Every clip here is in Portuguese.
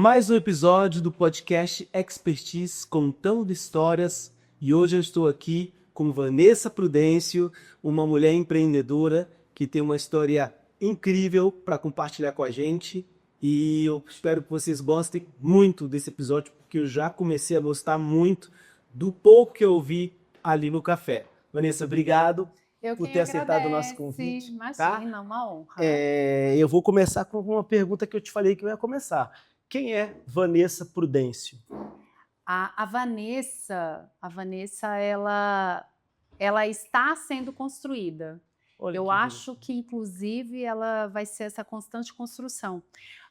Mais um episódio do podcast Expertise Contando Histórias e hoje eu estou aqui com Vanessa Prudêncio, uma mulher empreendedora que tem uma história incrível para compartilhar com a gente e eu espero que vocês gostem muito desse episódio porque eu já comecei a gostar muito do pouco que eu ouvi ali no café. Vanessa, obrigado Eu por quem ter aceitado o nosso agradece, convite. imagina, uma honra. Eu vou começar com uma pergunta que eu te falei que eu ia começar. Quem é Vanessa Prudêncio? A Vanessa, ela está sendo construída. Olha Eu que acho que, inclusive, ela vai ser essa constante construção.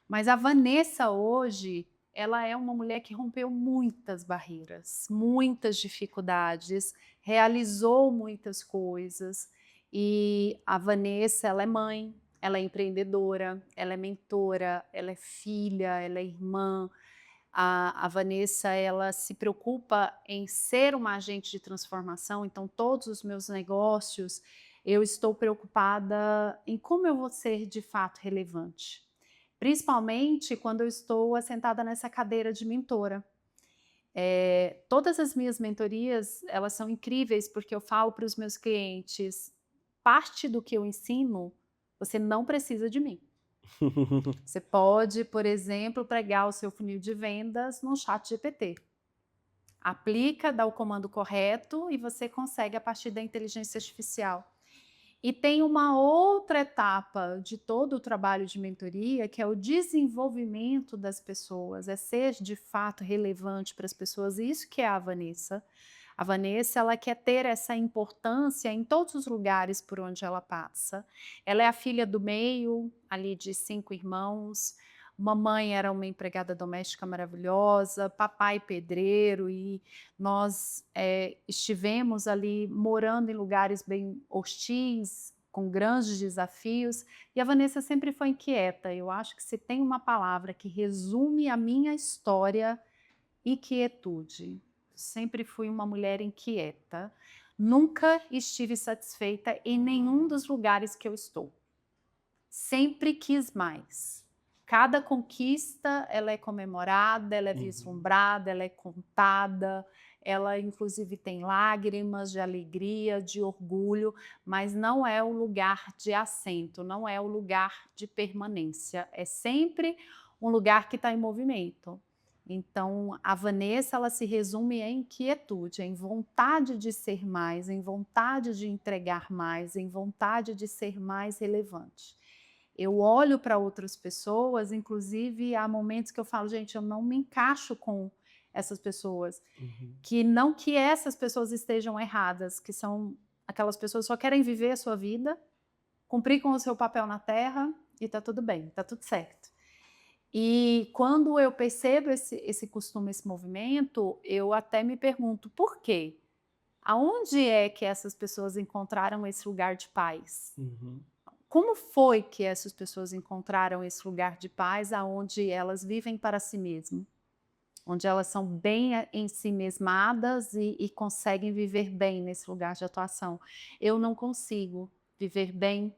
Mas a Vanessa hoje, ela é uma mulher que rompeu muitas barreiras, muitas dificuldades, realizou muitas coisas. E a Vanessa, ela é mãe, ela é empreendedora, ela é mentora, ela é filha, ela é irmã. A Vanessa, ela se preocupa em ser uma agente de transformação, então todos os meus negócios, eu estou preocupada em como eu vou ser de fato relevante. Principalmente quando eu estou assentada nessa cadeira de mentora. Todas as minhas mentorias, elas são incríveis porque eu falo para os meus clientes, parte do que eu ensino, você não precisa de mim. Você pode, por exemplo, pregar o seu funil de vendas no ChatGPT. Aplica, dá o comando correto e você consegue a partir da inteligência artificial. E tem uma outra etapa de todo o trabalho de mentoria, que é o desenvolvimento das pessoas, é ser de fato relevante para as pessoas, e isso que é a Vanessa. A Vanessa, ela quer ter essa importância em todos os lugares por onde ela passa. Ela é a filha do meio, ali de 5 irmãos. Mamãe era uma empregada doméstica maravilhosa, papai pedreiro, e nós estivemos ali morando em lugares bem hostis, com grandes desafios, e a Vanessa sempre foi inquieta. Eu acho que se tem uma palavra que resume a minha história, inquietude. Sempre fui uma mulher inquieta, nunca estive satisfeita em nenhum dos lugares que eu estou. Sempre quis mais. Cada conquista, ela é comemorada, ela é vislumbrada, ela é contada, ela inclusive tem lágrimas de alegria, de orgulho, mas não é o lugar de assento, não é o lugar de permanência, é sempre um lugar que está em movimento. Então, a Vanessa, ela se resume em inquietude, em vontade de ser mais, em vontade de entregar mais, em vontade de ser mais relevante. Eu olho para outras pessoas, inclusive há momentos que eu falo, gente, eu não me encaixo com essas pessoas. Que não que essas pessoas estejam erradas, que são aquelas pessoas que só querem viver a sua vida, cumprir com o seu papel na Terra e está tudo bem, está tudo certo. E quando eu percebo esse costume, esse movimento, eu até me pergunto, por quê? Aonde é que essas pessoas encontraram esse lugar de paz? Como foi que essas pessoas encontraram esse lugar de paz aonde elas vivem para si mesmas? Onde elas são bem em si mesmadas e conseguem viver bem nesse lugar de atuação. Eu não consigo viver bem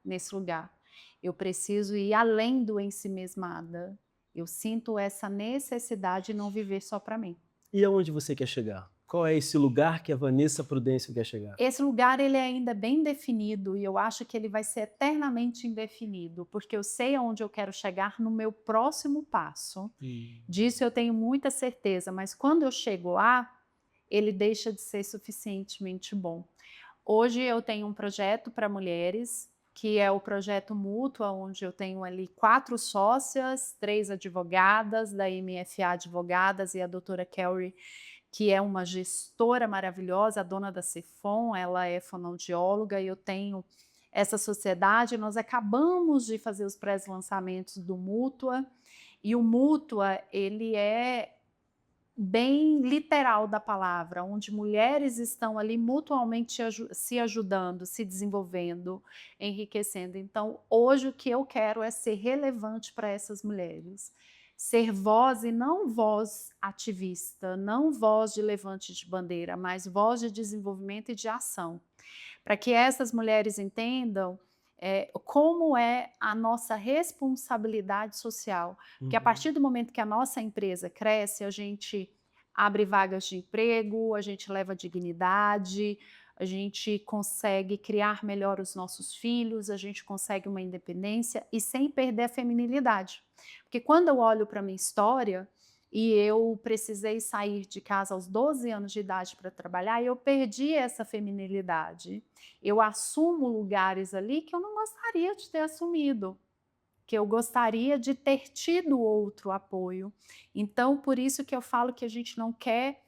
nesse lugar. Eu preciso ir além do ensimesmada. Eu sinto essa necessidade de não viver só para mim. E aonde você quer chegar? Qual é esse lugar que a Vanessa Prudêncio quer chegar? Esse lugar, ele é ainda bem definido e eu acho que ele vai ser eternamente indefinido, porque eu sei aonde eu quero chegar no meu próximo passo. Disso eu tenho muita certeza, mas quando eu chego lá, ele deixa de ser suficientemente bom. Hoje eu tenho um projeto para mulheres, que é o projeto Mútua, onde eu tenho ali 4 sócias, 3 advogadas da MFA Advogadas e a doutora Kelly, que é uma gestora maravilhosa, a dona da Cefom, ela é fonoaudióloga, e eu tenho essa sociedade. Nós acabamos de fazer os pré-lançamentos do Mútua, e o Mútua, ele é bem literal da palavra, onde mulheres estão ali mutuamente se ajudando, se desenvolvendo, enriquecendo. Então, hoje o que eu quero é ser relevante para essas mulheres. Ser voz e não voz ativista, não voz de levante de bandeira, mas voz de desenvolvimento e de ação. Para que essas mulheres entendam como é a nossa responsabilidade social. Porque a Uhum. partir do momento que a nossa empresa cresce, a gente abre vagas de emprego, a gente leva dignidade, a gente consegue criar melhor os nossos filhos, a gente consegue uma independência e sem perder a feminilidade. Porque quando eu olho para a minha história, e eu precisei sair de casa aos 12 anos de idade para trabalhar, e eu perdi essa feminilidade. Eu assumo lugares ali que eu não gostaria de ter assumido, que eu gostaria de ter tido outro apoio. Então, por isso que eu falo que a gente não quer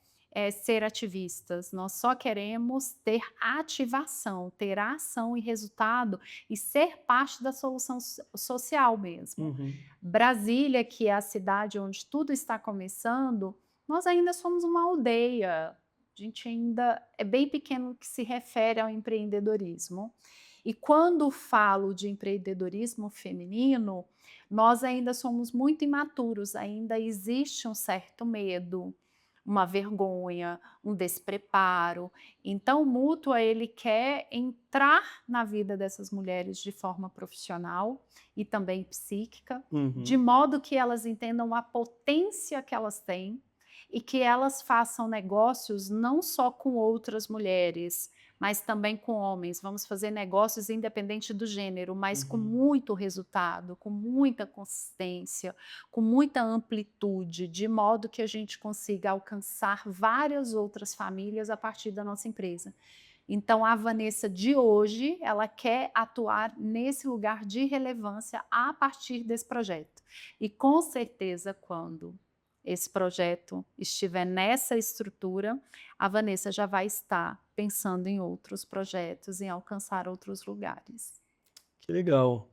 ser ativistas, nós só queremos ter ativação, ter ação e resultado e ser parte da solução social mesmo. Uhum. Brasília, que é a cidade onde tudo está começando, nós ainda somos uma aldeia, a gente ainda é bem pequeno no que se refere ao empreendedorismo. E quando falo de empreendedorismo feminino, nós ainda somos muito imaturos, ainda existe um certo medo, uma vergonha, um despreparo. Então, o Mútua, ele quer entrar na vida dessas mulheres de forma profissional e também psíquica, de Uhum. modo que elas entendam a potência que elas têm e que elas façam negócios não só com outras mulheres, mas também com homens. Vamos fazer negócios independente do gênero, mas com Uhum. muito resultado, com muita consistência, com muita amplitude, de modo que a gente consiga alcançar várias outras famílias a partir da nossa empresa. Então, a Vanessa de hoje, ela quer atuar nesse lugar de relevância a partir desse projeto. E com certeza, quando esse projeto estiver nessa estrutura, a Vanessa já vai estar pensando em outros projetos, em alcançar outros lugares. Que legal.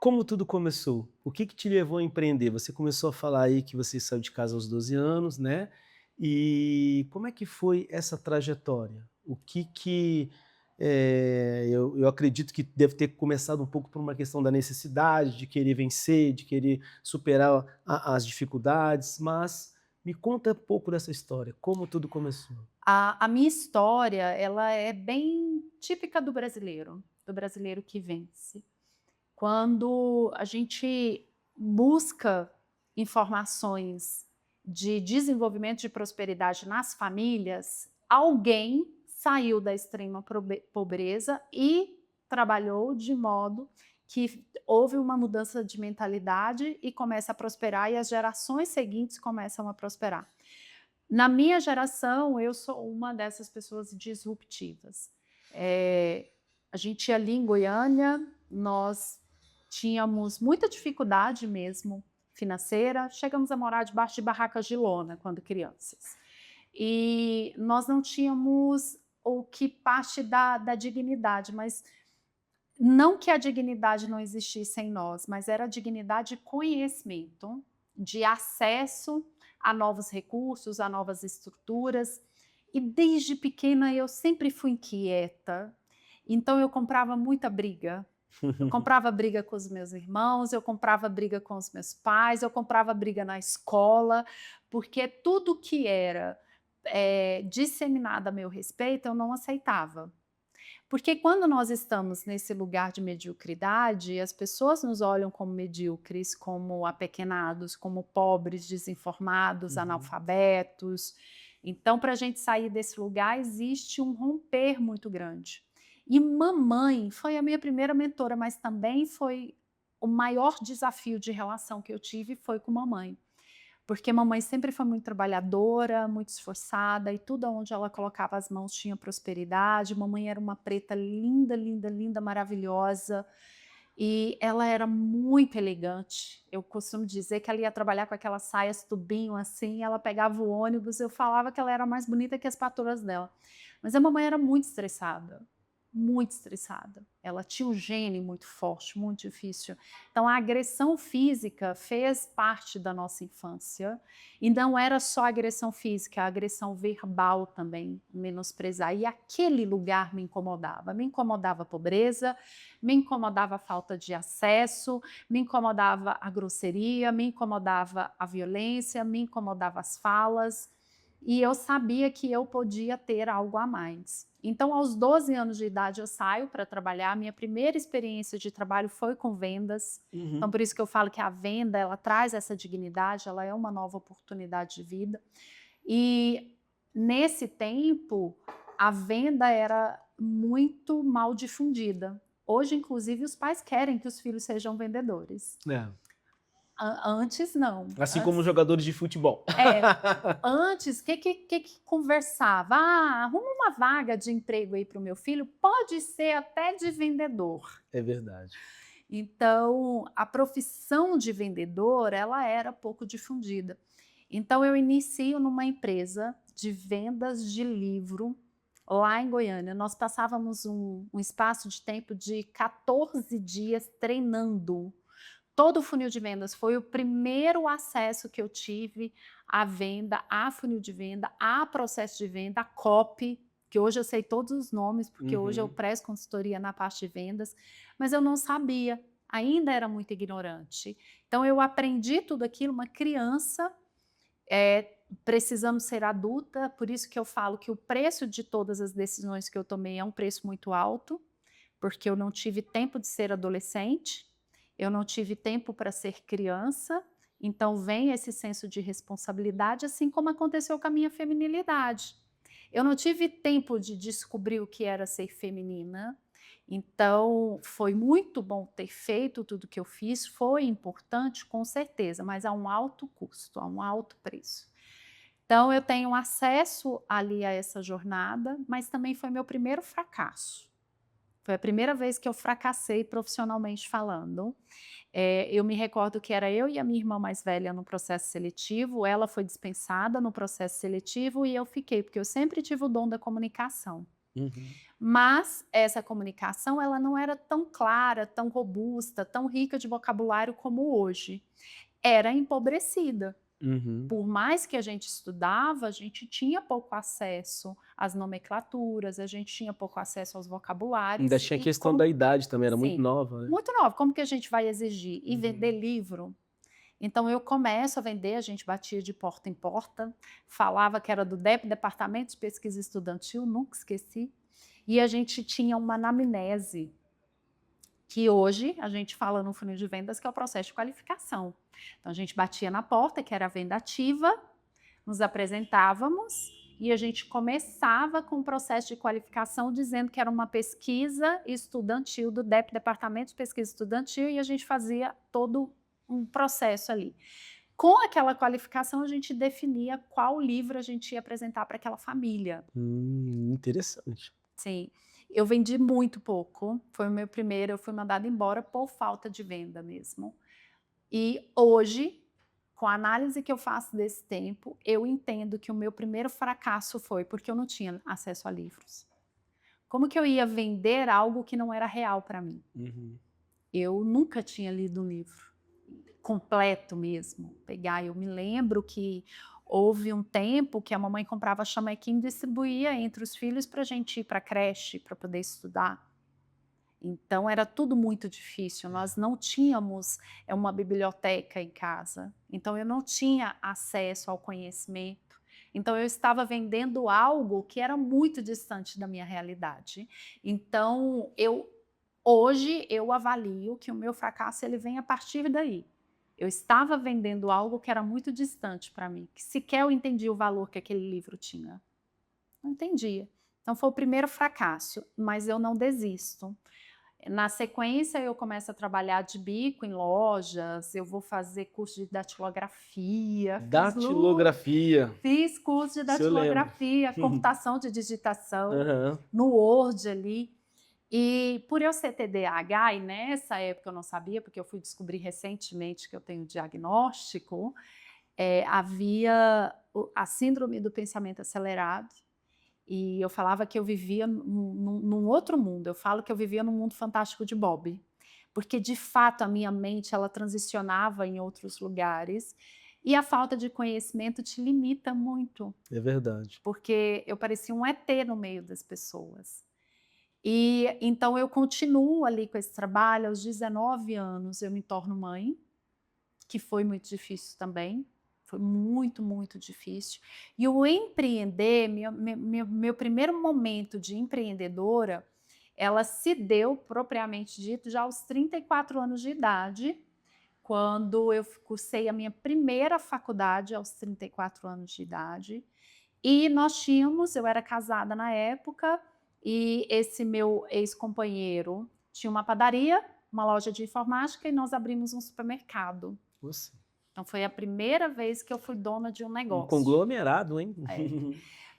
Como tudo começou? O que que te levou a empreender? Você começou a falar aí que você saiu de casa aos 12 anos, né? E como é que foi essa trajetória? O que que eu acredito que deve ter começado um pouco por uma questão da necessidade, de querer vencer, de querer superar as dificuldades, mas me conta um pouco dessa história, como tudo começou. A minha história, ela é bem típica do brasileiro que vence. Quando a gente busca informações de desenvolvimento de prosperidade nas famílias, alguém saiu da extrema pobreza e trabalhou de modo que houve uma mudança de mentalidade e começa a prosperar, e as gerações seguintes começam a prosperar. Na minha geração, eu sou uma dessas pessoas disruptivas. A gente ali em Goiânia, nós tínhamos muita dificuldade mesmo financeira, chegamos a morar debaixo de barracas de lona quando crianças. E nós não tínhamos o que parte da dignidade, mas não que a dignidade não existisse em nós, mas era a dignidade de conhecimento, de acesso a novos recursos, a novas estruturas. E desde pequena eu sempre fui inquieta, então eu comprava muita briga. Eu comprava briga com os meus irmãos, eu comprava briga com os meus pais, eu comprava briga na escola, porque tudo que era disseminado a meu respeito eu não aceitava. Porque quando nós estamos nesse lugar de mediocridade, as pessoas nos olham como medíocres, como apequenados, como pobres, desinformados, Uhum. analfabetos. Então, para a gente sair desse lugar, existe um romper muito grande. E mamãe foi a minha primeira mentora, mas também foi o maior desafio de relação que eu tive foi com mamãe. Porque mamãe sempre foi muito trabalhadora, muito esforçada, e tudo onde ela colocava as mãos tinha prosperidade. Mamãe era uma preta linda, linda, linda, maravilhosa, e ela era muito elegante. Eu costumo dizer que ela ia trabalhar com aquelas saias tubinho assim, ela pegava o ônibus, eu falava que ela era mais bonita que as patroas dela. Mas a mamãe era muito estressada, muito estressada. Ela tinha um gene muito forte, muito difícil. Então, a agressão física fez parte da nossa infância, e não era só a agressão física, a agressão verbal também, menosprezar. E aquele lugar me incomodava a pobreza, me incomodava a falta de acesso, me incomodava a grosseria, me incomodava a violência, me incomodava as falas. e eu sabia que eu podia ter algo a mais. Então, aos 12 anos de idade, eu saio para trabalhar. Minha primeira experiência de trabalho foi com vendas. Então, por isso que eu falo que a venda, ela traz essa dignidade, ela é uma nova oportunidade de vida. E nesse tempo, a venda era muito mal difundida. Hoje, inclusive, os pais querem que os filhos sejam vendedores. É. Antes, não. Assim como jogadores de futebol. Antes, o que conversava? Arruma uma vaga de emprego aí para o meu filho, pode ser até de vendedor. É verdade. Então, a profissão de vendedor, ela era pouco difundida. Então, eu inicio numa empresa de vendas de livro lá em Goiânia. Nós passávamos um espaço de tempo de 14 dias treinando. Todo o funil de vendas foi o primeiro acesso que eu tive à venda, a funil de venda, a processo de venda, a copy, que hoje eu sei todos os nomes, porque hoje eu presto consultoria na parte de vendas, mas eu não sabia, ainda era muito ignorante. Então eu aprendi tudo aquilo, uma criança precisando ser adulta, por isso que eu falo que o preço de todas as decisões que eu tomei é um preço muito alto, porque eu não tive tempo de ser adolescente, eu não tive tempo para ser criança, então vem esse senso de responsabilidade, assim como aconteceu com a minha feminilidade. Eu não tive tempo de descobrir o que era ser feminina, então foi muito bom ter feito tudo que eu fiz, foi importante, com certeza, mas a um alto custo, a um alto preço. Então eu tenho acesso ali a essa jornada, mas também foi meu primeiro fracasso. Foi a primeira vez que eu fracassei profissionalmente falando. Eu me recordo que era eu e a minha irmã mais velha no processo seletivo, ela foi dispensada no processo seletivo e eu fiquei, porque eu sempre tive o dom da comunicação. Mas essa comunicação ela não era tão clara, tão robusta, tão rica de vocabulário como hoje. Era empobrecida. Por mais que a gente estudava, a gente tinha pouco acesso às nomenclaturas, a gente tinha pouco acesso aos vocabulários. Ainda tinha a questão da idade também, era muito Sim, nova, né? muito nova. Como que a gente vai exigir? E vender livro? Então eu começo a vender, a gente batia de porta em porta, falava que era do DEP, Departamento de Pesquisa Estudantil, nunca esqueci, e a gente tinha uma anamnese, que hoje a gente fala no funil de vendas que é o processo de qualificação. Então a gente batia na porta, que era a venda ativa, nos apresentávamos e a gente começava com o processo de qualificação dizendo que era uma pesquisa estudantil do DEP, Departamento de Pesquisa Estudantil, e a gente fazia todo um processo ali. Com aquela qualificação a gente definia qual livro a gente ia apresentar para aquela família. Interessante. Sim. Eu vendi muito pouco, foi o meu primeiro, eu fui mandada embora por falta de venda mesmo. E hoje, com a análise que eu faço desse tempo, eu entendo que o meu primeiro fracasso foi porque eu não tinha acesso a livros. Como que eu ia vender algo que não era real para mim? Eu nunca tinha lido um livro completo mesmo. Eu me lembro que houve um tempo que a mamãe comprava chamequinho e distribuía entre os filhos para a gente ir para a creche, para poder estudar. Então era tudo muito difícil, nós não tínhamos uma biblioteca em casa, então eu não tinha acesso ao conhecimento, então eu estava vendendo algo que era muito distante da minha realidade. Então hoje eu avalio que o meu fracasso ele vem a partir daí. Eu estava vendendo algo que era muito distante para mim, que sequer eu entendia o valor que aquele livro tinha. Não entendia. Então foi o primeiro fracasso, mas eu não desisto. Na sequência, eu começo a trabalhar de bico em lojas, eu vou fazer curso de datilografia. Datilografia. Fiz curso de datilografia, computação de digitação, no Word ali. E por eu ser TDAH, e nessa época eu não sabia, porque eu fui descobrir recentemente que eu tenho diagnóstico, havia a síndrome do pensamento acelerado, e eu falava que eu vivia num outro mundo, eu falo que eu vivia num mundo fantástico de Bob, porque de fato a minha mente ela transicionava em outros lugares, e a falta de conhecimento te limita muito. É verdade. Porque eu parecia um ET no meio das pessoas. E então eu continuo ali com esse trabalho, aos 19 anos eu me torno mãe, que foi muito difícil também, Foi muito, muito difícil. E o empreender, meu primeiro momento de empreendedora, ela se deu, propriamente dito, já aos 34 anos de idade, quando eu cursei a minha primeira faculdade aos 34 anos de idade. E eu era casada na época, e esse meu ex-companheiro tinha uma padaria, uma loja de informática, e nós abrimos um supermercado. Nossa, Então foi a primeira vez que eu fui dona de um um negócio. conglomerado, hein?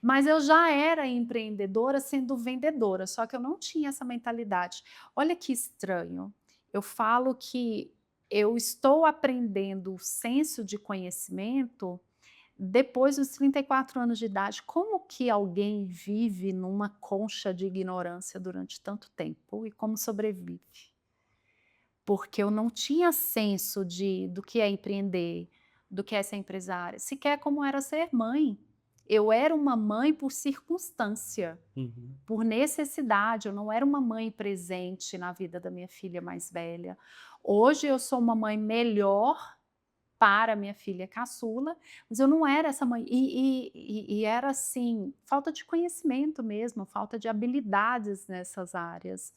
Mas eu já era empreendedora sendo vendedora, só que eu não tinha essa mentalidade. Olha que estranho. Eu falo que eu estou aprendendo o senso de conhecimento depois dos 34 anos de idade. Como que alguém vive numa concha de ignorância durante tanto tempo e como sobrevive? Porque eu não tinha senso do que é empreender, do que é ser empresária, sequer como era ser mãe. Eu era uma mãe por circunstância, Uhum. por necessidade, eu não era uma mãe presente na vida da minha filha mais velha. Hoje eu sou uma mãe melhor para minha filha caçula, mas eu não era essa mãe. E era assim, falta de conhecimento mesmo, falta de habilidades nessas áreas.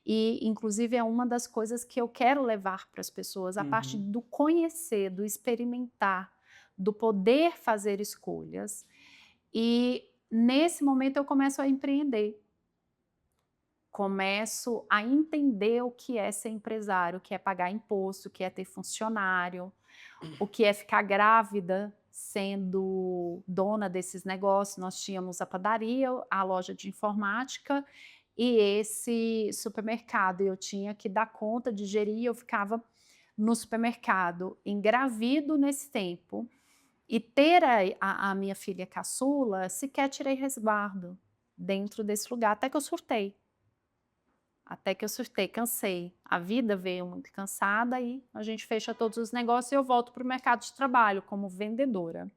E, inclusive, é uma das coisas que eu quero levar para as pessoas, a parte do conhecer, do experimentar, do poder fazer escolhas. E, nesse momento, eu começo a empreender. Começo a entender o que é ser empresário, o que é pagar imposto, o que é ter funcionário, o que é ficar grávida sendo dona desses negócios. Nós tínhamos a padaria, a loja de informática e esse supermercado. Eu tinha que dar conta de gerir, eu ficava no supermercado, engravido nesse tempo, e ter a minha filha caçula, sequer tirei resguardo dentro desse lugar, até que eu surtei. Até que eu surtei, cansei. A vida veio muito cansada e a gente fecha todos os negócios e eu volto para o mercado de trabalho como vendedora.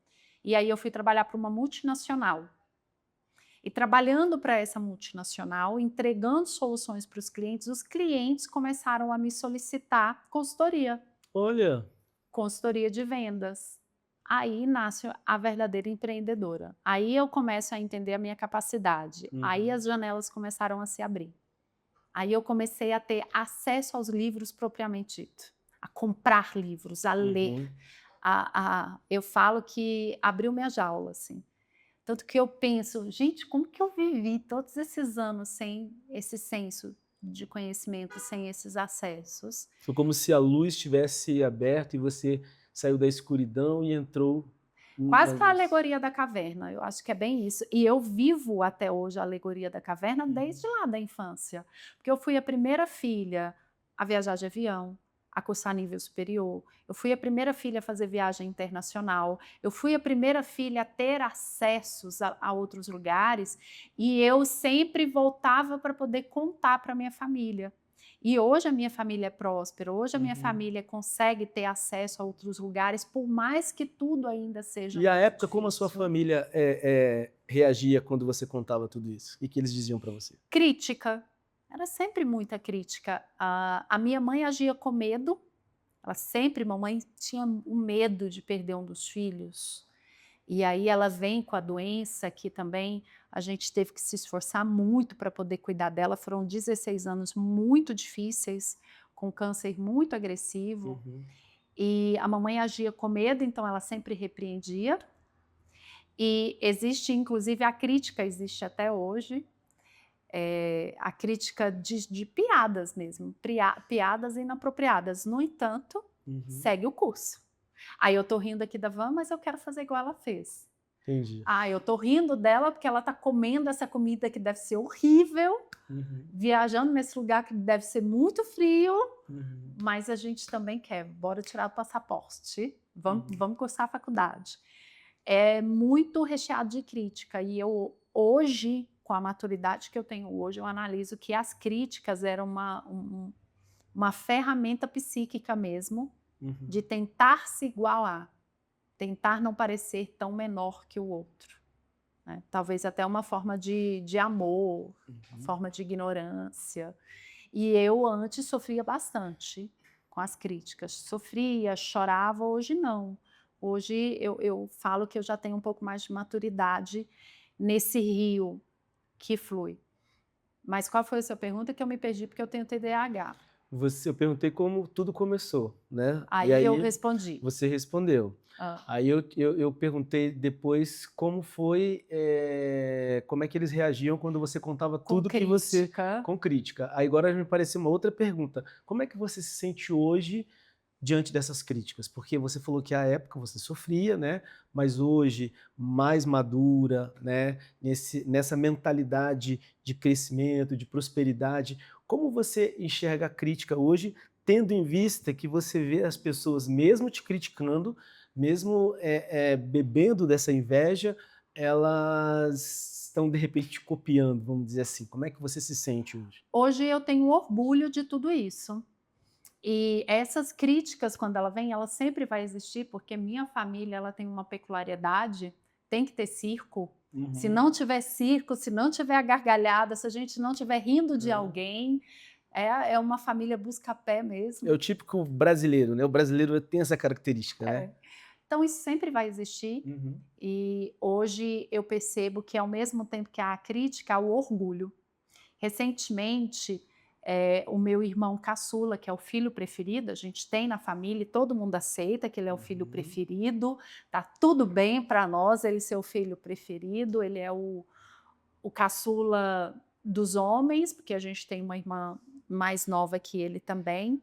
E aí eu fui trabalhar para uma multinacional. E trabalhando para essa multinacional, entregando soluções para os clientes começaram a me solicitar consultoria de vendas. Aí nasce a verdadeira empreendedora. Aí eu começo a entender a minha capacidade. Aí as janelas começaram a se abrir. Aí eu comecei a ter acesso aos livros propriamente dito, a comprar livros, a ler. Eu falo que abriu minha jaula, assim. Tanto que eu penso, gente, como que eu vivi todos esses anos sem esse senso de conhecimento, sem esses acessos? Foi como se a luz tivesse aberto e você saiu da escuridão e entrou Quase na que a luz. alegoria da caverna, eu acho que é bem isso. E eu vivo até hoje a alegoria da caverna desde lá da infância. Porque eu fui a primeira filha a viajar de avião, a cursar nível superior. Eu fui a primeira filha a fazer viagem internacional. Eu fui a primeira filha a ter acessos a outros lugares. E eu sempre voltava para poder contar para a minha família. E hoje a minha família é próspera, hoje a minha família consegue ter acesso a outros lugares, por mais que tudo ainda seja E à muito época, como a sua difícil. família reagia quando você contava tudo isso? E que eles diziam para você? Crítica, era sempre muita crítica. A minha mãe agia com medo, mamãe tinha um medo de perder um dos filhos. E aí ela vem com a doença que também a gente teve que se esforçar muito para poder cuidar dela. Foram 16 anos muito difíceis, com câncer muito agressivo. E a mamãe agia com medo, então ela sempre repreendia. E existe, inclusive, a crítica existe até hoje, a crítica de piadas mesmo, piadas inapropriadas. No entanto, segue o curso. Aí eu tô rindo aqui da Van, mas eu quero fazer igual ela fez. Entendi. Eu tô rindo dela porque ela tá comendo essa comida que deve ser horrível, viajando nesse lugar que deve ser muito frio, mas a gente também quer, bora tirar o passaporte, vamos cursar a faculdade. É muito recheado de crítica e eu hoje, com a maturidade que eu tenho hoje, eu analiso que as críticas eram uma ferramenta psíquica mesmo, de tentar se igualar, tentar não parecer tão menor que o outro. Né? Talvez até uma forma de amor, uma forma de ignorância. E eu antes sofria bastante com as críticas. Sofria, chorava, hoje não. Hoje eu falo que eu já tenho um pouco mais de maturidade nesse rio que flui. Mas qual foi a sua pergunta que eu me perdi porque eu tenho TDAH? Eu perguntei como tudo começou, né? E Aí eu aí respondi. você respondeu. Ah, Aí eu perguntei depois como foi, como é que eles reagiam quando você contava com tudo que você... crítica. Com crítica. Aí agora me pareceu uma outra pergunta. Como é que você se sente hoje diante dessas críticas? Porque você falou que à época você sofria, né? Mas hoje, mais madura, né? Nessa mentalidade de crescimento, de prosperidade, como você enxerga a crítica hoje, tendo em vista que você vê as pessoas, mesmo te criticando, mesmo bebendo dessa inveja, elas estão de repente te copiando, vamos dizer assim. Como é que você se sente hoje? Hoje eu tenho orgulho de tudo isso. E essas críticas, quando ela vem, ela sempre vai existir, porque minha família ela tem uma peculiaridade, tem que ter circo. Se não tiver circo, se não tiver a gargalhada, se a gente não estiver rindo de alguém, é uma família busca-pé mesmo. É o típico brasileiro, né? O brasileiro tem essa característica, né? Então isso sempre vai existir. Uhum. E hoje eu percebo que ao mesmo tempo que há a crítica, há o orgulho. Recentemente, o meu irmão caçula, que é o filho preferido, a gente tem na família e todo mundo aceita que ele é o filho preferido, tá tudo bem para nós ele ser o filho preferido, ele é o caçula dos homens, porque a gente tem uma irmã mais nova que ele também.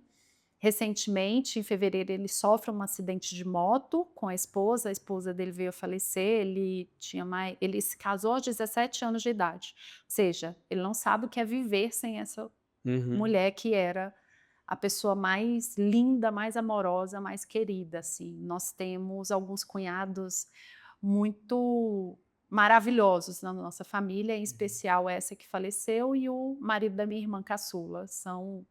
Recentemente, em fevereiro, ele sofre um acidente de moto com a esposa dele veio a falecer, ele se casou aos 17 anos de idade, ou seja, ele não sabe o que é viver sem essa mulher que era a pessoa mais linda, mais amorosa, mais querida, assim. Nós temos alguns cunhados muito maravilhosos na nossa família, em especial essa que faleceu e o marido da minha irmã caçula, são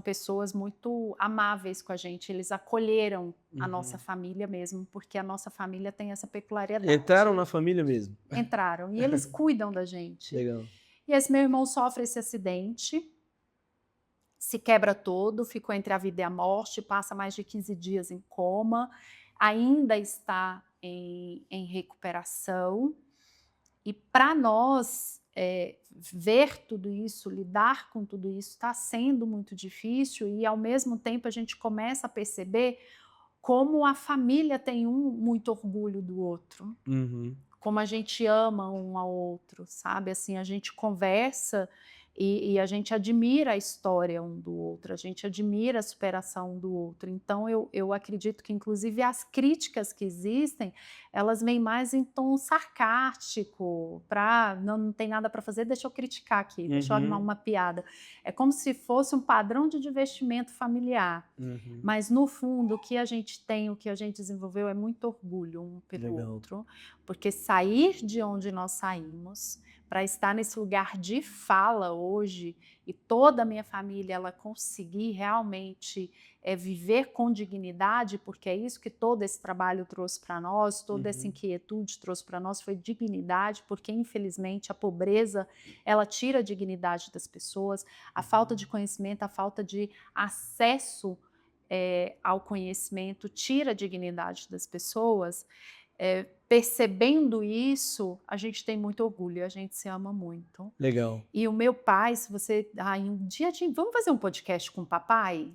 pessoas muito amáveis com a gente, eles acolheram a nossa família mesmo, porque a nossa família tem essa peculiaridade. Entraram na família mesmo. Entraram, e eles cuidam da gente. Legal. E esse meu irmão sofre esse acidente, se quebra todo, ficou entre a vida e a morte, passa mais de 15 dias em coma, ainda está em recuperação. E para nós, ver tudo isso, lidar com tudo isso, está sendo muito difícil e, ao mesmo tempo, a gente começa a perceber como a família tem muito orgulho do outro, como a gente ama um ao outro, sabe? Assim, a gente conversa e a gente admira a história um do outro, a gente admira a superação um do outro. Então, eu acredito que, inclusive, as críticas que existem, elas vêm mais em tom sarcástico, para não tem nada para fazer, deixa eu criticar aqui, deixa eu arrumar uma piada. É como se fosse um padrão de divertimento familiar. Mas, no fundo, o que a gente tem, o que a gente desenvolveu é muito orgulho um pelo outro, porque sair de onde nós saímos, para estar nesse lugar de fala hoje, e toda a minha família ela conseguir realmente viver com dignidade, porque é isso que todo esse trabalho trouxe para nós, toda essa inquietude trouxe para nós, foi dignidade, porque infelizmente a pobreza ela tira a dignidade das pessoas, a falta de conhecimento, a falta de acesso ao conhecimento tira a dignidade das pessoas. Percebendo isso, a gente tem muito orgulho, a gente se ama muito. Legal. E o meu pai, se você... um dia, vamos fazer um podcast com o papai?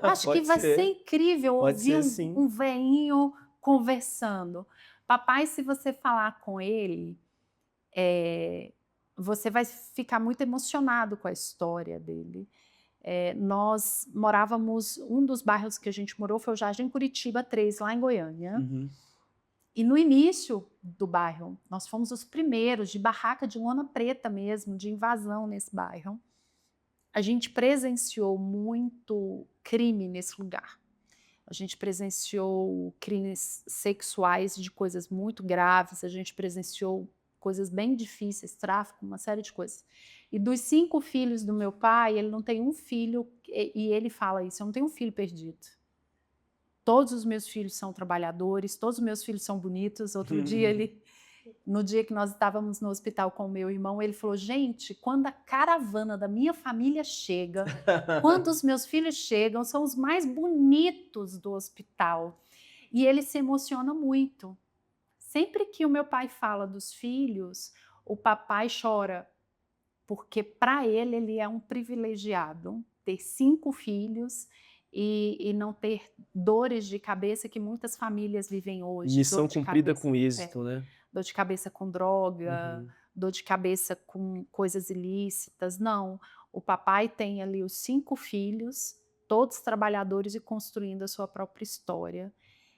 Acho que vai ser incrível ouvir um velhinho conversando. Papai, se você falar com ele, você vai ficar muito emocionado com a história dele. Nós morávamos, um dos bairros que a gente morou foi o Jardim Curitiba 3, lá em Goiânia. E no início do bairro, nós fomos os primeiros de barraca de lona preta mesmo, de invasão nesse bairro. A gente presenciou muito crime nesse lugar. A gente presenciou crimes sexuais de coisas muito graves, a gente presenciou coisas bem difíceis, tráfico, uma série de coisas. E dos 5 filhos do meu pai, ele não tem um filho, e ele fala isso, eu não tenho um filho perdido. Todos os meus filhos são trabalhadores, todos os meus filhos são bonitos. Outro dia, no dia que nós estávamos no hospital com o meu irmão, ele falou, gente, quando a caravana da minha família chega, quando os meus filhos chegam, são os mais bonitos do hospital. E ele se emociona muito. Sempre que o meu pai fala dos filhos, o papai chora, porque para ele é um privilegiado ter 5 filhos e não ter dores de cabeça que muitas famílias vivem hoje, dor Missão de cumprida cabeça. com êxito, né? Dor de cabeça com droga, Uhum. dor de cabeça com coisas ilícitas, não. O papai tem ali os 5 filhos, todos trabalhadores e construindo a sua própria história.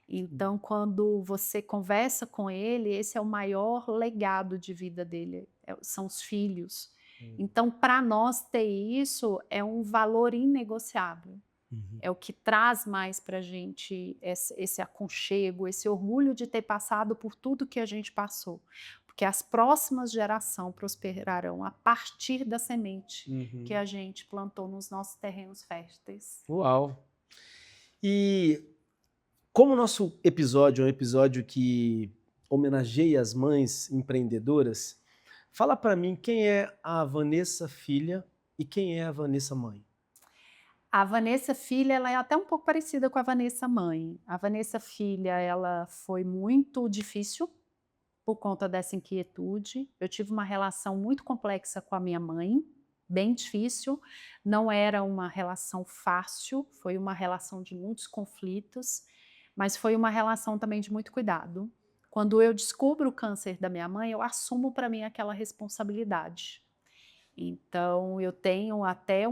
Então, quando você conversa com ele, esse é o maior legado de vida dele, são os filhos. Então, para nós ter isso é um valor inegociável. Uhum. É o que traz mais para a gente esse aconchego, esse orgulho de ter passado por tudo que a gente passou. Porque as próximas gerações prosperarão a partir da semente que a gente plantou nos nossos terrenos férteis. Uau! E como o nosso episódio é um episódio que homenageia as mães empreendedoras, fala para mim quem é a Vanessa filha e quem é a Vanessa mãe. A Vanessa filha, ela é até um pouco parecida com a Vanessa mãe. A Vanessa filha, ela foi muito difícil por conta dessa inquietude. Eu tive uma relação muito complexa com a minha mãe, bem difícil. Não era uma relação fácil, foi uma relação de muitos conflitos, mas foi uma relação também de muito cuidado. Quando eu descubro o câncer da minha mãe, eu assumo para mim aquela responsabilidade. Então, eu tenho até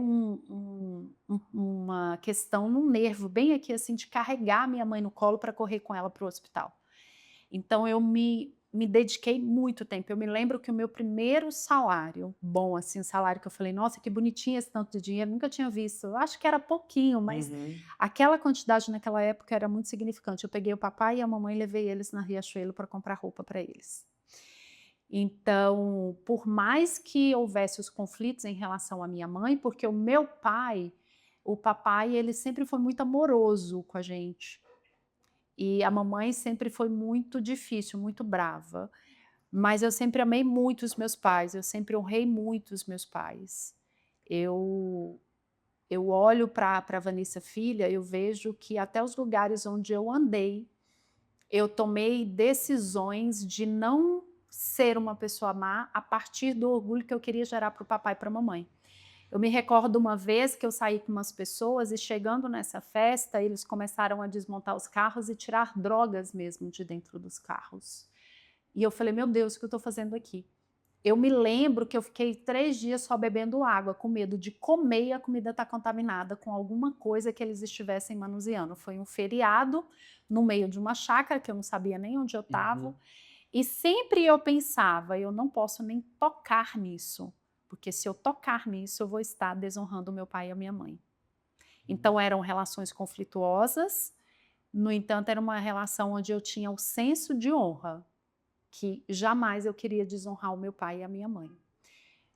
uma questão no nervo, bem aqui assim, de carregar minha mãe no colo para correr com ela para o hospital. Então, eu me dediquei muito tempo. Eu me lembro que o meu primeiro salário, bom assim, salário que eu falei, nossa, que bonitinho esse tanto de dinheiro, nunca tinha visto. Eu acho que era pouquinho, mas aquela quantidade naquela época era muito significante. Eu peguei o papai e a mamãe e levei eles na Riachuelo para comprar roupa para eles. Então, por mais que houvesse os conflitos em relação à minha mãe, porque o meu pai, o papai, ele sempre foi muito amoroso com a gente. E a mamãe sempre foi muito difícil, muito brava. Mas eu sempre amei muito os meus pais, eu sempre honrei muito os meus pais. Eu olho para a Vanessa filha, eu vejo que até os lugares onde eu andei, eu tomei decisões de não ser uma pessoa má a partir do orgulho que eu queria gerar para o papai e para a mamãe. Eu me recordo uma vez que eu saí com umas pessoas e chegando nessa festa, eles começaram a desmontar os carros e tirar drogas mesmo de dentro dos carros. E eu falei, meu Deus, o que eu estou fazendo aqui? Eu me lembro que eu fiquei 3 dias só bebendo água, com medo de comer e a comida estar contaminada com alguma coisa que eles estivessem manuseando. Foi um feriado no meio de uma chácara, que eu não sabia nem onde eu estava. E sempre eu pensava, eu não posso nem tocar nisso, porque se eu tocar nisso, eu vou estar desonrando o meu pai e a minha mãe. Então eram relações conflituosas, no entanto era uma relação onde eu tinha o senso de honra, que jamais eu queria desonrar o meu pai e a minha mãe.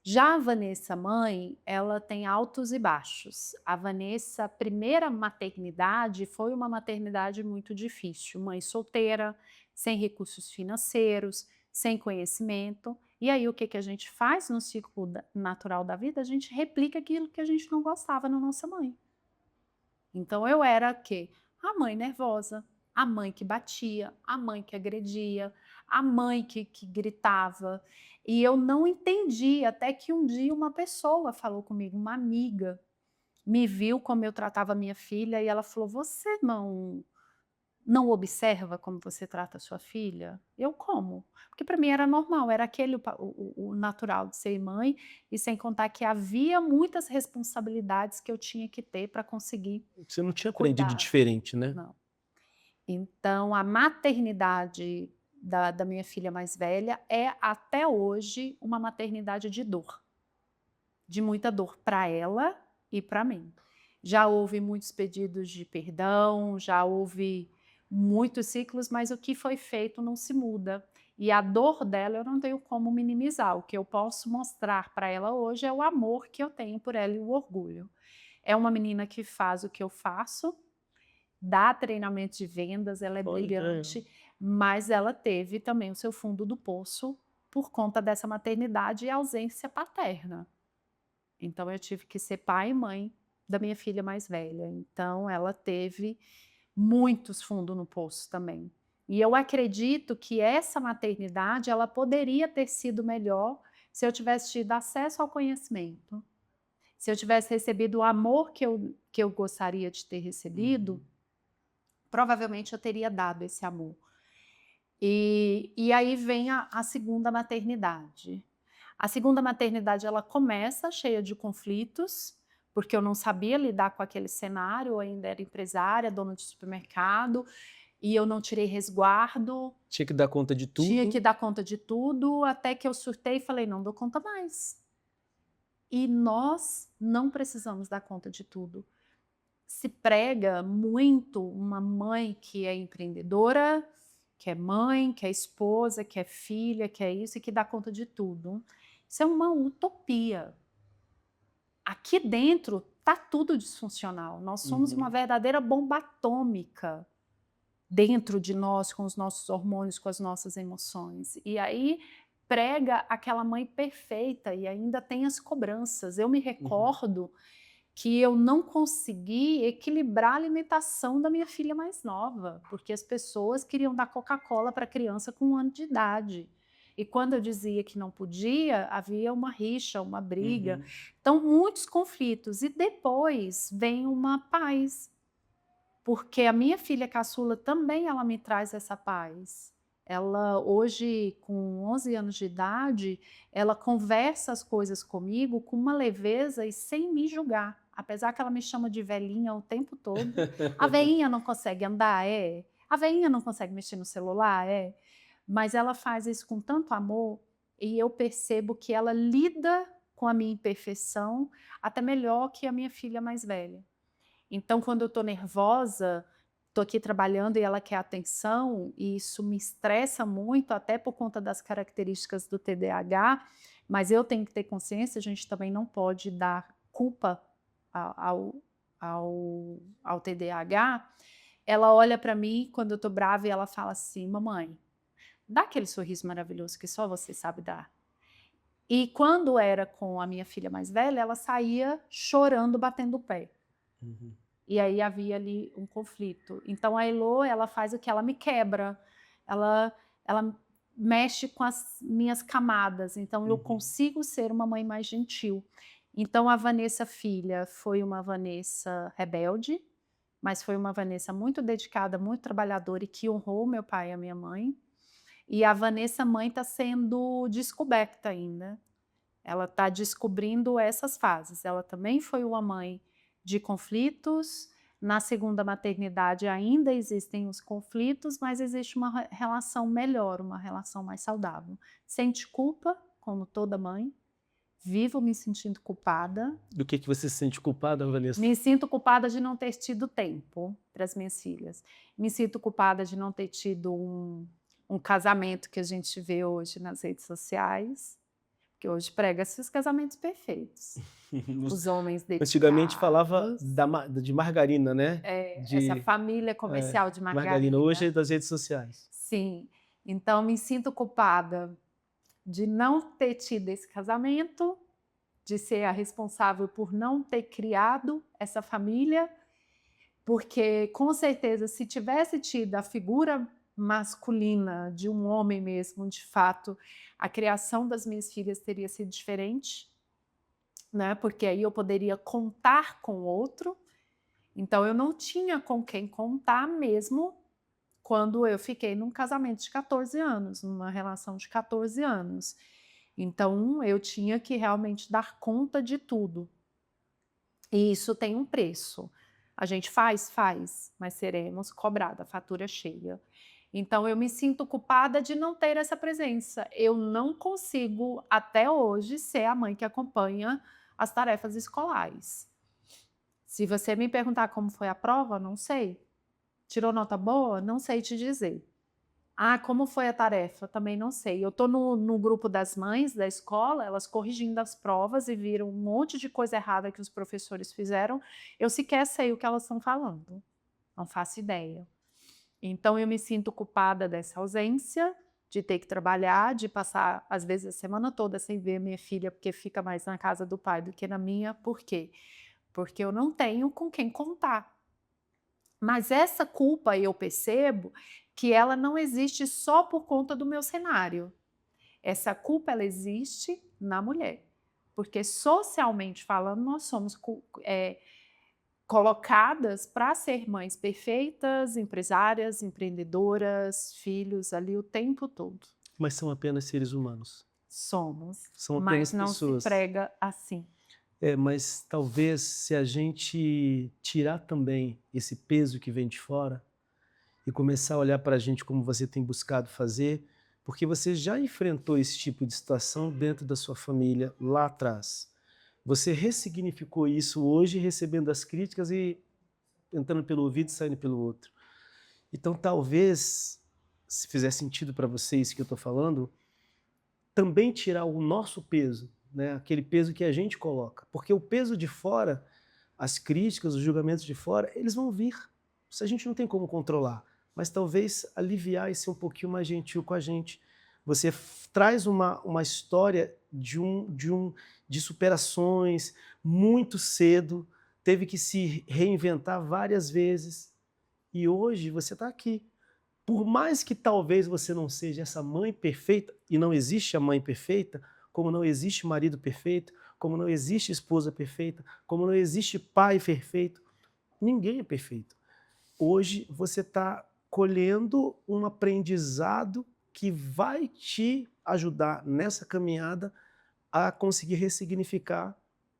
Já a Vanessa mãe, ela tem altos e baixos. A Vanessa, primeira maternidade, foi uma maternidade muito difícil. Mãe solteira, sem recursos financeiros, sem conhecimento. E aí o que a gente faz no ciclo natural da vida? A gente replica aquilo que a gente não gostava na nossa mãe. Então eu era o quê? A mãe nervosa, a mãe que batia, a mãe que agredia, a mãe que gritava. E eu não entendi, até que um dia uma pessoa falou comigo, uma amiga, me viu como eu tratava minha filha e ela falou, você não observa como você trata a sua filha? Eu como? Porque para mim era normal, era aquele o natural de ser mãe, e sem contar que havia muitas responsabilidades que eu tinha que ter para conseguir Você não tinha cuidar. aprendido diferente, né? Não. Então, a maternidade da minha filha mais velha é, até hoje, uma maternidade de dor. De muita dor para ela e para mim. Já houve muitos pedidos de perdão, já houve muitos ciclos, mas o que foi feito não se muda. E a dor dela eu não tenho como minimizar. O que eu posso mostrar para ela hoje é o amor que eu tenho por ela e o orgulho. É uma menina que faz o que eu faço, dá treinamento de vendas, ela é brilhante, mas ela teve também o seu fundo do poço por conta dessa maternidade e ausência paterna. Então eu tive que ser pai e mãe da minha filha mais velha. Então ela teve muitos fundos no poço também. E eu acredito que essa maternidade, ela poderia ter sido melhor se eu tivesse tido acesso ao conhecimento, se eu tivesse recebido o amor que eu gostaria de ter recebido, provavelmente eu teria dado esse amor. E aí vem a segunda maternidade. A segunda maternidade, ela começa cheia de conflitos, porque eu não sabia lidar com aquele cenário, eu ainda era empresária, dona de supermercado, e eu não tirei resguardo. Tinha que dar conta de tudo. Tinha que dar conta de tudo, até que eu surtei e falei, não dou conta mais. E nós não precisamos dar conta de tudo. Se prega muito uma mãe que é empreendedora, que é mãe, que é esposa, que é filha, que é isso e que dá conta de tudo. Isso é uma utopia. Aqui dentro está tudo disfuncional. Nós somos uma verdadeira bomba atômica dentro de nós, com os nossos hormônios, com as nossas emoções. E aí prega aquela mãe perfeita e ainda tem as cobranças. Eu me recordo que eu não consegui equilibrar a alimentação da minha filha mais nova, porque as pessoas queriam dar Coca-Cola para a criança com 1 ano de idade. E quando eu dizia que não podia, havia uma rixa, uma briga. Então, muitos conflitos. E depois vem uma paz, porque a minha filha caçula também, ela me traz essa paz. Ela hoje, com 11 anos de idade, ela conversa as coisas comigo com uma leveza e sem me julgar. Apesar que ela me chama de velhinha o tempo todo. A velhinha não consegue andar, é. A velhinha não consegue mexer no celular, é. Mas ela faz isso com tanto amor e eu percebo que ela lida com a minha imperfeição até melhor que a minha filha mais velha. Então, quando eu estou nervosa, estou aqui trabalhando e ela quer atenção, e isso me estressa muito, até por conta das características do TDAH, mas eu tenho que ter consciência, a gente também não pode dar culpa ao TDAH. Ela olha para mim quando eu estou brava e ela fala assim, mamãe, dá aquele sorriso maravilhoso que só você sabe dar. E quando era com a minha filha mais velha, ela saía chorando, batendo o pé. E aí havia ali um conflito. Então a Elô, ela faz o que? Ela me quebra, ela mexe com as minhas camadas, então eu consigo ser uma mãe mais gentil. Então a Vanessa filha foi uma Vanessa rebelde, mas foi uma Vanessa muito dedicada, muito trabalhadora e que honrou meu pai e a minha mãe. E a Vanessa mãe está sendo descoberta ainda. Ela está descobrindo essas fases. Ela também foi uma mãe de conflitos. Na segunda maternidade ainda existem os conflitos, mas existe uma relação melhor, uma relação mais saudável. Sente culpa, como toda mãe. Vivo me sentindo culpada. Do que você se sente culpada, Vanessa? Me sinto culpada de não ter tido tempo para as minhas filhas. Me sinto culpada de não ter tido um casamento que a gente vê hoje nas redes sociais, que hoje prega-se os casamentos perfeitos. Os homens dedicados. Antigamente falava de margarina, né? Essa família comercial de margarina. Hoje é das redes sociais. Sim. Então, me sinto culpada de não ter tido esse casamento, de ser a responsável por não ter criado essa família, porque, com certeza, se tivesse tido a figura masculina de um homem mesmo, de fato, a criação das minhas filhas teria sido diferente, né? Porque aí eu poderia contar com outro. Então, eu não tinha com quem contar mesmo quando eu fiquei num casamento de 14 anos, numa relação de 14 anos. Então, eu tinha que realmente dar conta de tudo. E isso tem um preço. A gente faz, mas seremos cobrada, a fatura cheia. Então, eu me sinto culpada de não ter essa presença. Eu não consigo, até hoje, ser a mãe que acompanha as tarefas escolares. Se você me perguntar como foi a prova, não sei. Tirou nota boa? Não sei te dizer. Ah, como foi a tarefa? Também não sei. Eu estou no grupo das mães da escola, elas corrigindo as provas e viram um monte de coisa errada que os professores fizeram. Eu sequer sei o que elas estão falando. Não faço ideia. Então, eu me sinto culpada dessa ausência, de ter que trabalhar, de passar, às vezes, a semana toda sem ver minha filha, porque fica mais na casa do pai do que na minha. Por quê? Porque eu não tenho com quem contar. Mas essa culpa eu percebo que ela não existe só por conta do meu cenário. Essa culpa ela existe na mulher, porque socialmente falando nós somos colocadas para ser mães perfeitas, empresárias, empreendedoras, filhos ali o tempo todo. Mas são apenas seres humanos. Somos, São apenas mas não pessoas. se prega assim. Mas talvez se a gente tirar também esse peso que vem de fora e começar a olhar para a gente como você tem buscado fazer, porque você já enfrentou esse tipo de situação dentro da sua família lá atrás. Você ressignificou isso hoje, recebendo as críticas e entrando pelo ouvido e saindo pelo outro. Então talvez, se fizer sentido para você isso que eu estou falando, também tirar o nosso peso, né? Aquele peso que a gente coloca. Porque o peso de fora, as críticas, os julgamentos de fora, eles vão vir. Isso a gente não tem como controlar. Mas talvez aliviar e ser um pouquinho mais gentil com a gente. Você traz uma história de superações muito cedo, teve que se reinventar várias vezes. E hoje você está aqui. Por mais que talvez você não seja essa mãe perfeita, e não existe a mãe perfeita, como não existe marido perfeito, como não existe esposa perfeita, como não existe pai perfeito, ninguém é perfeito. Hoje você está colhendo um aprendizado que vai te ajudar nessa caminhada a conseguir ressignificar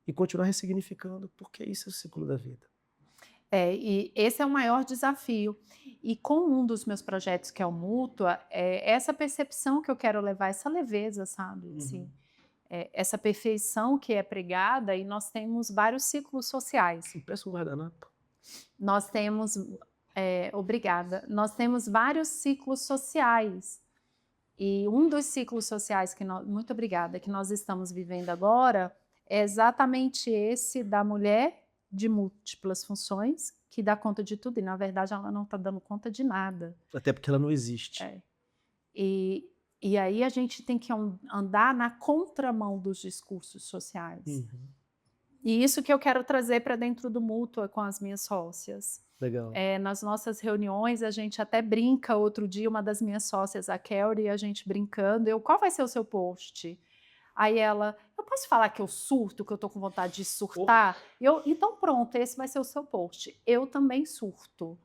e continuar ressignificando, porque isso é o ciclo da vida. E esse é o maior desafio. E com um dos meus projetos, que é o Mútua, essa percepção que eu quero levar, essa leveza, sabe? Assim, essa perfeição que é pregada, e nós temos vários ciclos sociais. Peço um guardanapo. Nós temos, obrigada, nós temos vários ciclos sociais. E um dos ciclos sociais muito obrigada, que nós estamos vivendo agora, é exatamente esse da mulher de múltiplas funções, que dá conta de tudo, e na verdade ela não está dando conta de nada. Até porque ela não existe. E aí a gente tem que andar na contramão dos discursos sociais. E isso que eu quero trazer para dentro do Mútua com as minhas sócias. Legal. Nas nossas reuniões, a gente até brinca. Outro dia, uma das minhas sócias, a Kelly, a gente brincando, qual vai ser o seu post? Aí ela, eu posso falar que eu surto, que eu tô com vontade de surtar? Então pronto, esse vai ser o seu post. Eu também surto.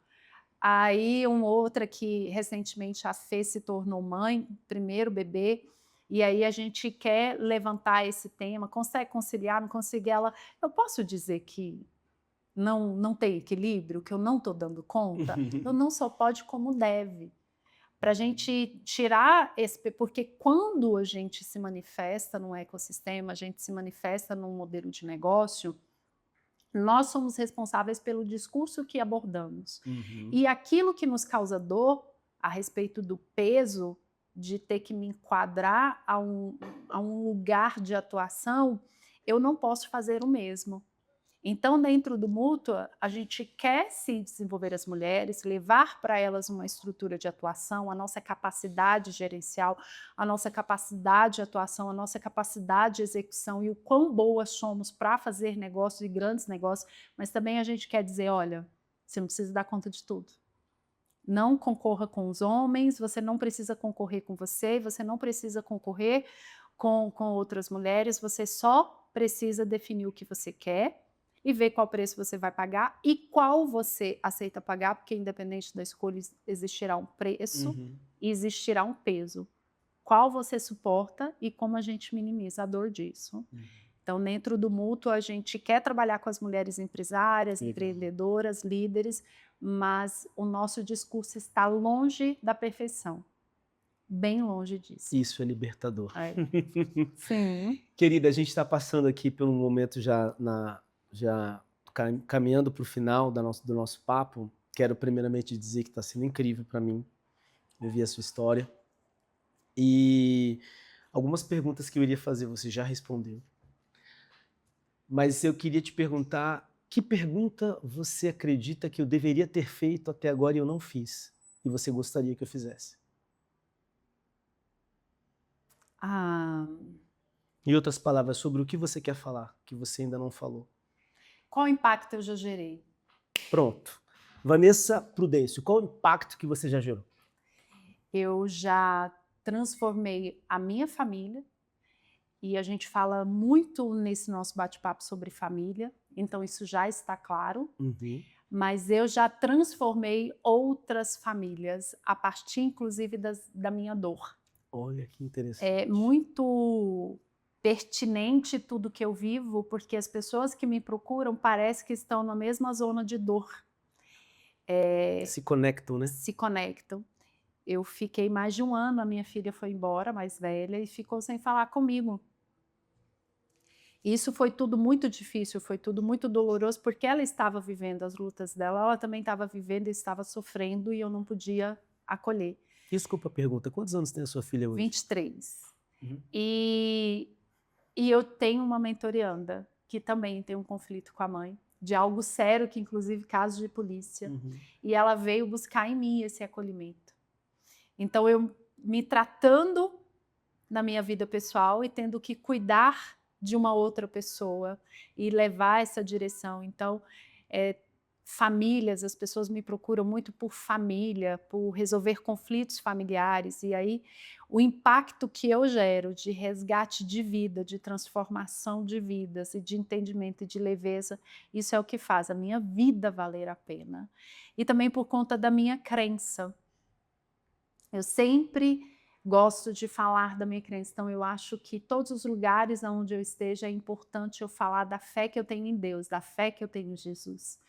Aí outra que recentemente a Fê se tornou mãe, primeiro bebê, e aí a gente quer levantar esse tema, consegue conciliar, não consegue? Ela, eu posso dizer que não tem equilíbrio, que eu não estou dando conta? Eu não só pode como deve. Para a gente tirar porque quando a gente se manifesta num ecossistema, a gente se manifesta num modelo de negócio, nós somos responsáveis pelo discurso que abordamos. E aquilo que nos causa dor a respeito do peso de ter que me enquadrar a um lugar de atuação, eu não posso fazer o mesmo. Então, dentro do Mútua, a gente quer se desenvolver as mulheres, levar para elas uma estrutura de atuação, a nossa capacidade gerencial, a nossa capacidade de atuação, a nossa capacidade de execução e o quão boas somos para fazer negócios e grandes negócios, mas também a gente quer dizer, olha, você não precisa dar conta de tudo. Não concorra com os homens, você não precisa concorrer com você não precisa concorrer com outras mulheres, você só precisa definir o que você quer, e ver qual preço você vai pagar e qual você aceita pagar, porque independente da escolha existirá um preço e existirá um peso. Qual você suporta e como a gente minimiza a dor disso. Então, dentro do Mútuo, a gente quer trabalhar com as mulheres empresárias, empreendedoras, líderes, mas o nosso discurso está longe da perfeição. Bem longe disso. Isso é libertador. Sim. Querida, a gente está passando aqui pelo momento já caminhando para o final do nosso papo. Quero primeiramente dizer que está sendo incrível para mim ouvir a sua história. E algumas perguntas que eu iria fazer você já respondeu. Mas eu queria te perguntar, que pergunta você acredita que eu deveria ter feito até agora e eu não fiz? E você gostaria que eu fizesse? Em outras palavras, sobre o que você quer falar, que você ainda não falou. Qual impacto eu já gerei? Pronto. Vanessa Prudêncio, qual o impacto que você já gerou? Eu já transformei a minha família, e a gente fala muito nesse nosso bate-papo sobre família, então isso já está claro, Uhum. mas eu já transformei outras famílias a partir, inclusive, da minha dor. Olha que interessante. É muito pertinente tudo que eu vivo, porque as pessoas que me procuram parece que estão na mesma zona de dor, Se conectam, né? se conectam. Eu fiquei mais de 1 ano, a minha filha foi embora, mais velha, e ficou sem falar comigo. Isso foi tudo muito difícil, foi tudo muito doloroso, porque ela estava vivendo as lutas dela, ela também estava vivendo e estava sofrendo, e eu não podia acolher. Desculpa a pergunta, quantos anos tem a sua filha hoje? 23. Uhum. E eu tenho uma mentorianda que também tem um conflito com a mãe, de algo sério, que inclusive caso de polícia. Uhum. E ela veio buscar em mim esse acolhimento. Então eu me tratando na minha vida pessoal e tendo que cuidar de uma outra pessoa e levar essa direção. Então, famílias, as pessoas me procuram muito por família, por resolver conflitos familiares, e aí o impacto que eu gero de resgate de vida, de transformação de vidas e de entendimento e de leveza, isso é o que faz a minha vida valer a pena. E também por conta da minha crença. Eu sempre gosto de falar da minha crença, então eu acho que todos os lugares onde eu esteja é importante eu falar da fé que eu tenho em Deus, da fé que eu tenho em Jesus.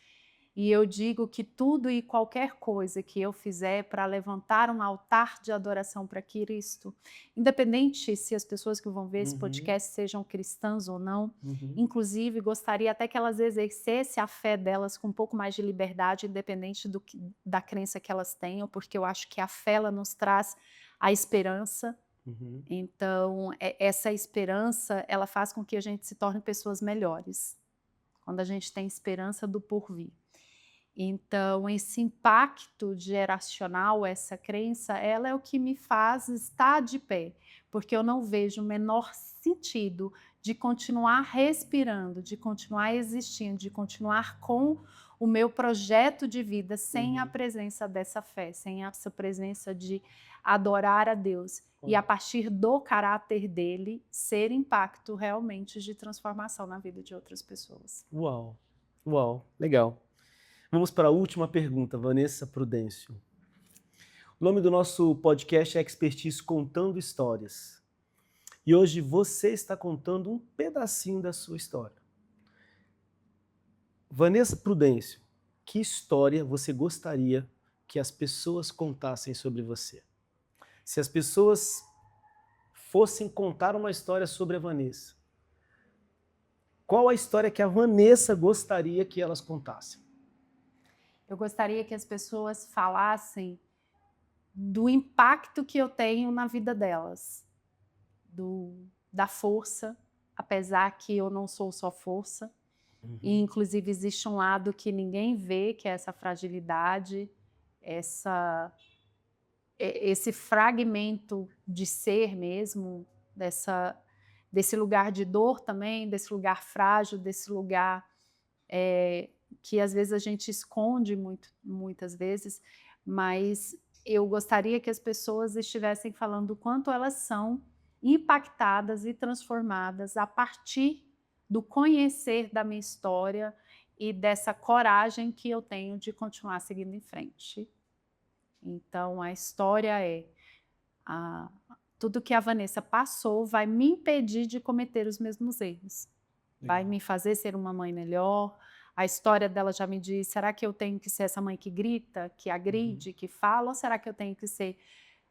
E eu digo que tudo e qualquer coisa que eu fizer para levantar um altar de adoração para Cristo, independente se as pessoas que vão ver esse podcast sejam cristãs ou não, inclusive gostaria até que elas exercessem a fé delas com um pouco mais de liberdade, independente da crença que elas tenham, porque eu acho que a fé ela nos traz a esperança. Então, essa esperança, ela faz com que a gente se torne pessoas melhores, quando a gente tem esperança do porvir. Então, esse impacto geracional, essa crença, ela é o que me faz estar de pé, porque eu não vejo o menor sentido de continuar respirando, de continuar existindo, de continuar com o meu projeto de vida sem a presença dessa fé, sem essa presença de adorar a Deus. E a partir do caráter dele, ser impacto realmente de transformação na vida de outras pessoas. Uau, uau, legal. Vamos para a última pergunta, Vanessa Prudêncio. O nome do nosso podcast é Expertise Contando Histórias. E hoje você está contando um pedacinho da sua história. Vanessa Prudêncio, que história você gostaria que as pessoas contassem sobre você? Se as pessoas fossem contar uma história sobre a Vanessa, qual a história que a Vanessa gostaria que elas contassem? Eu gostaria que as pessoas falassem do impacto que eu tenho na vida delas, da força, apesar que eu não sou só força, e inclusive existe um lado que ninguém vê, que é essa fragilidade, esse fragmento de ser mesmo, desse lugar de dor também, desse lugar frágil, desse lugar que às vezes a gente esconde muitas vezes, mas eu gostaria que as pessoas estivessem falando o quanto elas são impactadas e transformadas a partir do conhecer da minha história e dessa coragem que eu tenho de continuar seguindo em frente. Então, a história tudo que a Vanessa passou vai me impedir de cometer os mesmos erros. Vai me fazer ser uma mãe melhor. A história dela já me diz, será que eu tenho que ser essa mãe que grita, que agride, que fala, ou será que eu tenho que ser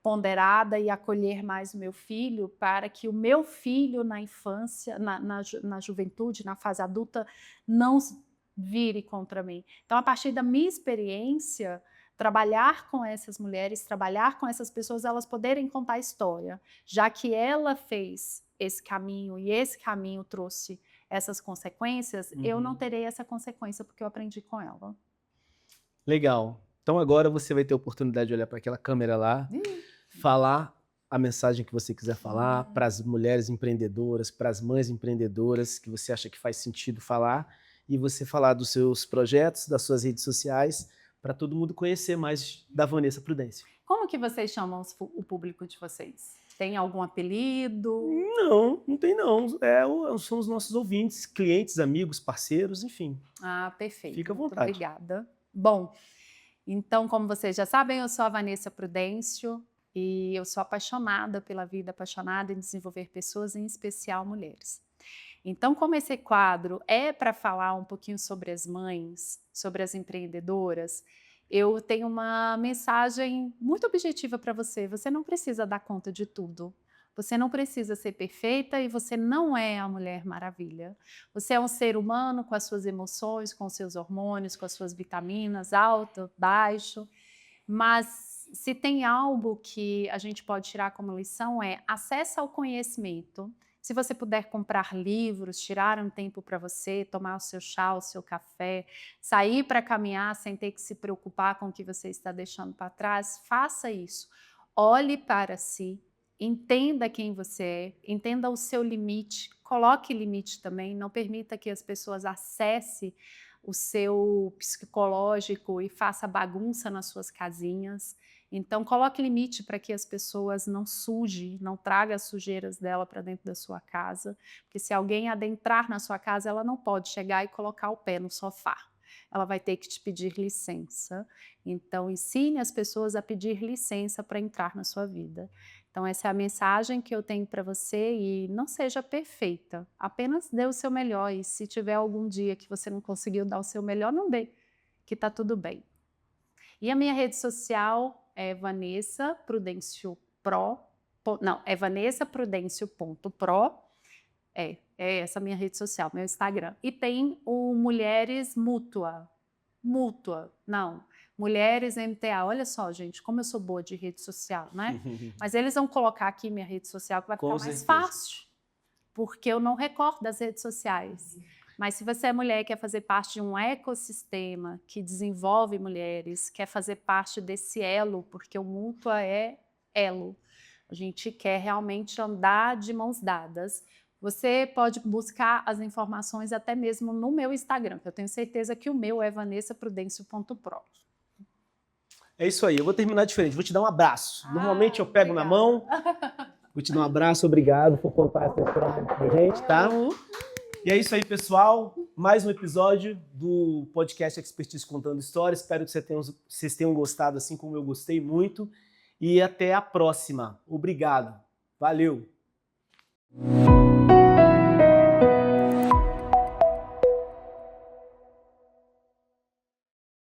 ponderada e acolher mais o meu filho para que o meu filho na infância, na juventude, na fase adulta, não vire contra mim? Então, a partir da minha experiência, trabalhar com essas mulheres, trabalhar com essas pessoas, elas poderem contar a história, já que ela fez esse caminho e esse caminho trouxe essas consequências, eu não terei essa consequência porque eu aprendi com ela. Legal. Então agora você vai ter a oportunidade de olhar para aquela câmera lá, falar a mensagem que você quiser falar para as mulheres empreendedoras, para as mães empreendedoras que você acha que faz sentido falar, e você falar dos seus projetos, das suas redes sociais, para todo mundo conhecer mais da Vanessa Prudêncio. Como que vocês chamam o público de vocês? Tem algum apelido? Não tem não. São os nossos ouvintes, clientes, amigos, parceiros, enfim. Ah, perfeito. Fica à Muito vontade. obrigada. Bom, então, como vocês já sabem, eu sou a Vanessa Prudêncio e eu sou apaixonada pela vida, apaixonada em desenvolver pessoas, em especial mulheres. Então, como esse quadro é para falar um pouquinho sobre as mães, sobre as empreendedoras, eu tenho uma mensagem muito objetiva para você. Você não precisa dar conta de tudo. Você não precisa ser perfeita e você não é a Mulher Maravilha. Você é um ser humano com as suas emoções, com os seus hormônios, com as suas vitaminas, alto, baixo. Mas se tem algo que a gente pode tirar como lição é acesso ao conhecimento. Se você puder comprar livros, tirar um tempo para você, tomar o seu chá, o seu café, sair para caminhar sem ter que se preocupar com o que você está deixando para trás, faça isso. Olhe para si, entenda quem você é, entenda o seu limite, coloque limite também, não permita que as pessoas acessem o seu psicológico e faça bagunça nas suas casinhas. Então, coloque limite para que as pessoas não sujem, não tragam as sujeiras dela para dentro da sua casa, porque se alguém adentrar na sua casa, ela não pode chegar e colocar o pé no sofá. Ela vai ter que te pedir licença. Então, ensine as pessoas a pedir licença para entrar na sua vida. Então, essa é a mensagem que eu tenho para você e não seja perfeita, apenas dê o seu melhor e se tiver algum dia que você não conseguiu dar o seu melhor, não dê, que está tudo bem. E a minha rede social é Vanessa Prudêncio Pro, não, é vanessaprudencio.pro, é essa minha rede social, meu Instagram. E tem o Mulheres Mútua, Mulheres MTA. Olha só, gente, como eu sou boa de rede social, né? Mas eles vão colocar aqui minha rede social que vai ficar mais fácil, porque eu não recordo das redes sociais. Mas se você é mulher e quer fazer parte de um ecossistema que desenvolve mulheres, quer fazer parte desse elo, porque o Mútua é elo, a gente quer realmente andar de mãos dadas. Você pode buscar as informações até mesmo no meu Instagram, que eu tenho certeza que o meu é vanessaprudencio.pro. É isso aí, eu vou terminar diferente, vou te dar um abraço. Normalmente eu pego na mão, vou te dar um abraço, obrigado por contar essa história pra gente, tá? E é isso aí, pessoal. Mais um episódio do podcast Expertise Contando Histórias. Espero que vocês tenham gostado, assim como eu gostei muito. E até a próxima. Obrigado. Valeu!